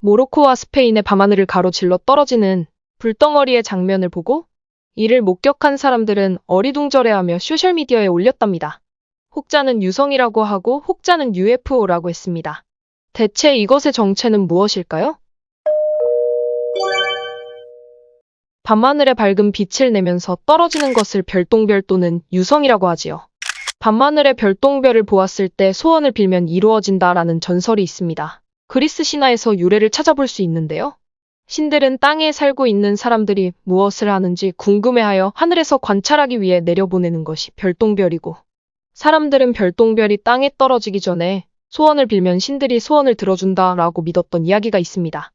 모로코와 스페인의 밤하늘을 가로질러 떨어지는 불덩어리의 장면을 보고 이를 목격한 사람들은 어리둥절해하며 소셜미디어에 올렸답니다. 혹자는 유성이라고 하고 혹자는 UFO라고 했습니다. 대체 이것의 정체는 무엇일까요? 밤하늘에 밝은 빛을 내면서 떨어지는 것을 별똥별 또는 유성이라고 하지요. 밤하늘의 별똥별을 보았을 때 소원을 빌면 이루어진다라는 전설이 있습니다. 그리스 신화에서 유래를 찾아볼 수 있는데요. 신들은 땅에 살고 있는 사람들이 무엇을 하는지 궁금해하여 하늘에서 관찰하기 위해 내려보내는 것이 별똥별이고, 사람들은 별똥별이 땅에 떨어지기 전에 소원을 빌면 신들이 소원을 들어준다라고 믿었던 이야기가 있습니다.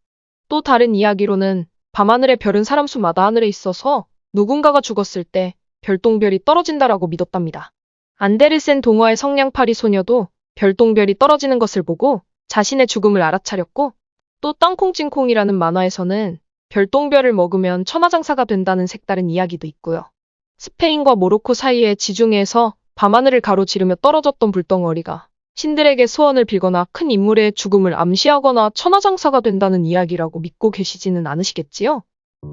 또 다른 이야기로는 밤하늘의 별은 사람 수마다 하늘에 있어서 누군가가 죽었을 때 별똥별이 떨어진다라고 믿었답니다. 안데르센 동화의 성냥팔이 소녀도 별똥별이 떨어지는 것을 보고 자신의 죽음을 알아차렸고, 또 땅콩찜콩이라는 만화에서는 별똥별을 먹으면 천하장사가 된다는 색다른 이야기도 있고요. 스페인과 모로코 사이의 지중해에서 밤하늘을 가로지르며 떨어졌던 불덩어리가 신들에게 소원을 빌거나 큰 인물의 죽음을 암시하거나 천하장사가 된다는 이야기라고 믿고 계시지는 않으시겠지요?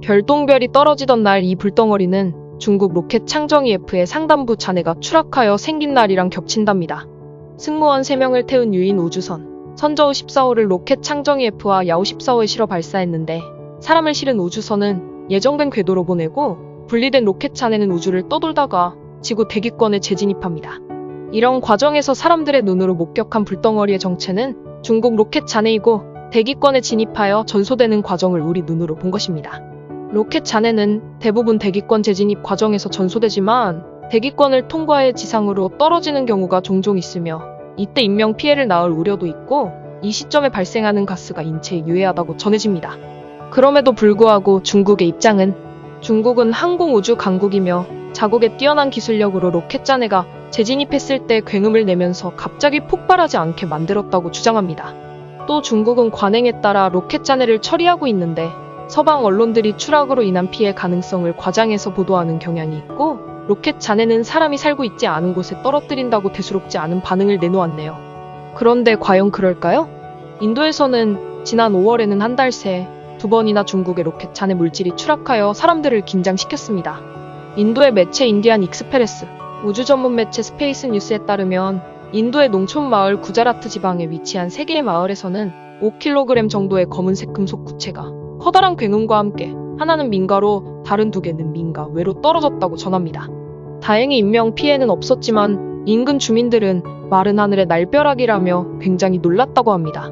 별똥별이 떨어지던 날 이 불덩어리는 중국 로켓 창정 EF의 상단부 잔해가 추락하여 생긴 날이랑 겹친답니다. 승무원 3명을 태운 유인 우주선 선저우 14호를 로켓 창정 EF와 야오 14호에 실어 발사했는데, 사람을 실은 우주선은 예정된 궤도로 보내고 분리된 로켓 잔해는 우주를 떠돌다가 지구 대기권에 재진입합니다. 이런 과정에서 사람들의 눈으로 목격한 불덩어리의 정체는 중국 로켓 잔해이고, 대기권에 진입하여 전소되는 과정을 우리 눈으로 본 것입니다. 로켓 잔해는 대부분 대기권 재진입 과정에서 전소되지만 대기권을 통과해 지상으로 떨어지는 경우가 종종 있으며, 이때 인명피해를 낳을 우려도 있고 이 시점에 발생하는 가스가 인체에 유해하다고 전해집니다. 그럼에도 불구하고 중국의 입장은, 중국은 항공우주 강국이며 자국의 뛰어난 기술력으로 로켓 잔해가 재진입했을 때 굉음을 내면서 갑자기 폭발하지 않게 만들었다고 주장합니다. 또 중국은 관행에 따라 로켓 잔해를 처리하고 있는데, 서방 언론들이 추락으로 인한 피해 가능성을 과장해서 보도하는 경향이 있고, 로켓 잔해는 사람이 살고 있지 않은 곳에 떨어뜨린다고 대수롭지 않은 반응을 내놓았네요. 그런데 과연 그럴까요? 인도에서는 지난 5월에는 한 달 새 2번이나 중국의 로켓 잔해 물질이 추락하여 사람들을 긴장시켰습니다. 인도의 매체 인디안 익스프레스, 우주 전문 매체 스페이스 뉴스에 따르면 인도의 농촌 마을 구자라트 지방에 위치한 3개의 마을에서는 5kg 정도의 검은색 금속 구체가 커다란 굉음과 함께, 하나는 민가로 다른 2개는 민가 외로 떨어졌다고 전합니다. 다행히 인명 피해는 없었지만 인근 주민들은 마른 하늘의 날벼락이라며 굉장히 놀랐다고 합니다.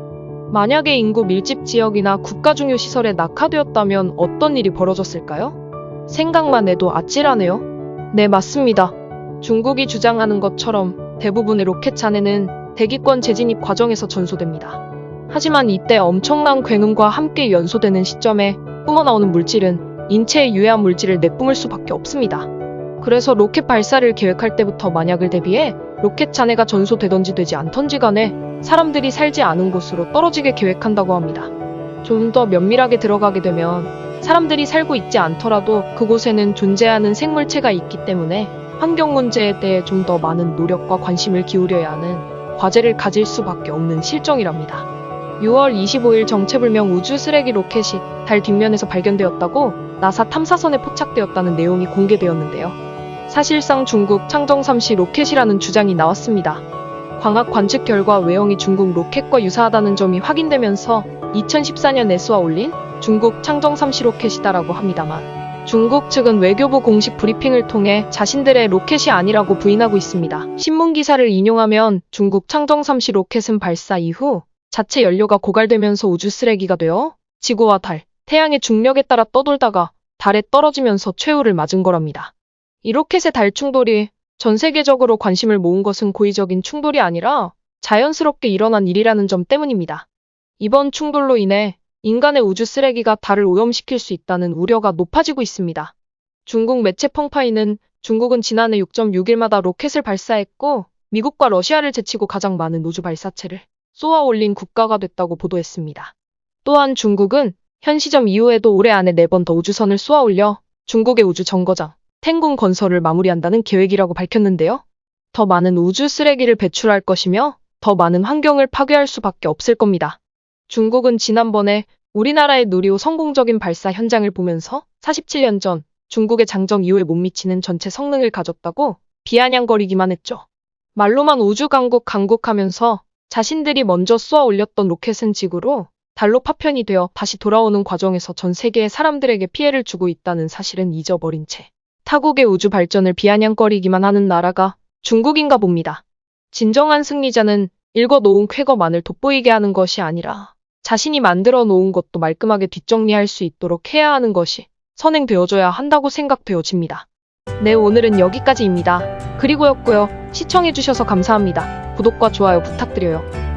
만약에 인구 밀집 지역이나 국가 중요 시설에 낙하되었다면 어떤 일이 벌어졌을까요? 생각만 해도 아찔하네요. 네, 맞습니다. 중국이 주장하는 것처럼 대부분의 로켓 잔해는 대기권 재진입 과정에서 전소됩니다. 하지만 이때 엄청난 굉음과 함께 연소되는 시점에 뿜어나오는 물질은 인체에 유해한 물질을 내뿜을 수밖에 없습니다. 그래서 로켓 발사를 계획할 때부터 만약을 대비해 로켓 잔해가 전소되던지 되지 않던지 간에 사람들이 살지 않은 곳으로 떨어지게 계획한다고 합니다. 좀 더 면밀하게 들어가게 되면 사람들이 살고 있지 않더라도 그곳에는 존재하는 생물체가 있기 때문에 환경 문제에 대해 좀 더 많은 노력과 관심을 기울여야 하는 과제를 가질 수밖에 없는 실정이랍니다. 6월 25일 정체불명 우주 쓰레기 로켓이 달 뒷면에서 발견되었다고 나사 탐사선에 포착되었다는 내용이 공개되었는데요. 사실상 중국 창정 3시 로켓이라는 주장이 나왔습니다. 광학 관측 결과 외형이 중국 로켓과 유사하다는 점이 확인되면서 2014년에 쏘아 올린 중국 창정 3시 로켓이다라고 합니다만, 중국 측은 외교부 공식 브리핑을 통해 자신들의 로켓이 아니라고 부인하고 있습니다. 신문 기사를 인용하면 중국 창정 3시 로켓은 발사 이후 자체 연료가 고갈되면서 우주 쓰레기가 되어 지구와 달, 태양의 중력에 따라 떠돌다가 달에 떨어지면서 최후를 맞은 거랍니다. 이 로켓의 달 충돌이 전 세계적으로 관심을 모은 것은 고의적인 충돌이 아니라 자연스럽게 일어난 일이라는 점 때문입니다. 이번 충돌로 인해 인간의 우주 쓰레기가 달을 오염시킬 수 있다는 우려가 높아지고 있습니다. 중국 매체 펑파이는 중국은 지난해 6.6일마다 로켓을 발사했고 미국과 러시아를 제치고 가장 많은 우주 발사체를 쏘아 올린 국가가 됐다고 보도했습니다. 또한 중국은 현 시점 이후에도 올해 안에 4번 더 우주선을 쏘아 올려 중국의 우주 정거장 텐군 건설을 마무리한다는 계획이라고 밝혔는데요. 더 많은 우주 쓰레기를 배출할 것이며 더 많은 환경을 파괴할 수밖에 없을 겁니다. 중국은 지난번에 우리나라의 누리호 성공적인 발사 현장을 보면서 47년 전 중국의 장정 이후에 못 미치는 전체 성능을 가졌다고 비아냥거리기만 했죠. 말로만 우주 강국하면서 자신들이 먼저 쏘아 올렸던 로켓은 지구로 달로 파편이 되어 다시 돌아오는 과정에서 전 세계의 사람들에게 피해를 주고 있다는 사실은 잊어버린 채 타국의 우주 발전을 비아냥거리기만 하는 나라가 중국인가 봅니다. 진정한 승리자는 읽어 놓은 쾌거만을 돋보이게 하는 것이 아니라 자신이 만들어 놓은 것도 말끔하게 뒷정리할 수 있도록 해야 하는 것이 선행되어줘야 한다고 생각되어집니다. 네, 오늘은 여기까지입니다. 그리고였고요. 시청해주셔서 감사합니다. 구독과 좋아요 부탁드려요.